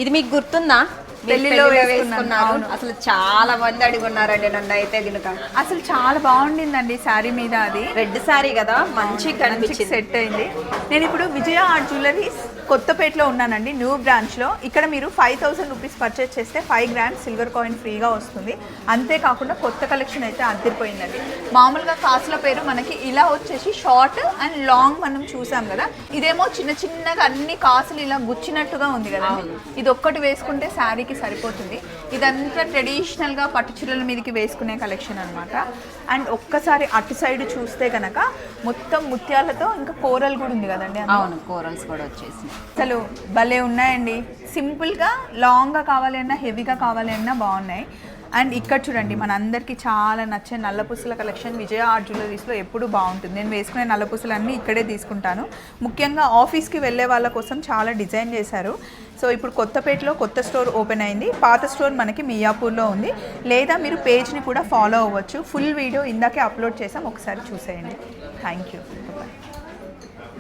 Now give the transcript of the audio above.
ఇది మీకు గుర్తుందా? పెళ్లిలో వేసుకున్నారు. అసలు చాలా మంది అడుగున్నారండి నన్ను అయితే గినుక. అసలు చాలా బాగుండిందండి శారీ మీద. అది రెడ్ శారీ కదా, మంచి కనిపించింది, సెట్ అయింది. నేను ఇప్పుడు విజయ ఆర్ట్ జ్యువెలరీస్ కొత్తపేటలో ఉన్నానండి, న్యూ బ్రాంచ్లో. ఇక్కడ మీరు 5000 రూపీస్ పర్చేస్ చేస్తే 5 గ్రామ్స్ సిల్వర్ కాయిన్ ఫ్రీగా వస్తుంది. అంతేకాకుండా కొత్త కలెక్షన్ అయితే అదిరిపోయిందండి. మామూలుగా కాసుల పేరు మనకి ఇలా వచ్చేసి షార్ట్ అండ్ లాంగ్ మనం చూసాం కదా, ఇదేమో చిన్న చిన్నగా అన్ని కాసులు ఇలా గుచ్చినట్టుగా ఉంది కదా. ఇది ఒక్కటి వేసుకుంటే శారీకి సరిపోతుంది. ఇదంతా ట్రెడిషనల్గా పట్టు చీరల మీదకి వేసుకునే కలెక్షన్ అనమాట. అండ్ ఒక్కసారి అటు సైడ్ చూస్తే కనుక మొత్తం ముత్యాలతో ఇంకా కోరల్ కూడా ఉంది కదండి. అవును, కోరల్స్ కూడా వచ్చేసి అసలు భలే ఉన్నాయండి. సింపుల్గా లాంగ్గా కావాలి అన్నా హెవీగా కావాలి అన్నా బాగున్నాయి. అండ్ ఇక్కడ చూడండి, మన అందరికీ చాలా నచ్చే నల్లపూసల కలెక్షన్ విజయ ఆర్ట్ జ్యువెలరీస్లో ఎప్పుడు బాగుంటుంది. నేను వేసుకునే నల్లపూసలు అన్నీ ఇక్కడే తీసుకుంటాను. ముఖ్యంగా ఆఫీస్కి వెళ్ళే వాళ్ళ కోసం చాలా డిజైన్ చేశారు. సో ఇప్పుడు కొత్తపేటలో కొత్త స్టోర్ ఓపెన్ అయింది. పాత స్టోర్ మనకి మియాపూర్లో ఉంది. లేదా మీరు పేజ్ని కూడా ఫాలో అవ్వచ్చు. ఫుల్ వీడియో ఇందాకే అప్లోడ్ చేసాం, ఒకసారి చూసేయండి. Thank you. బాయ్.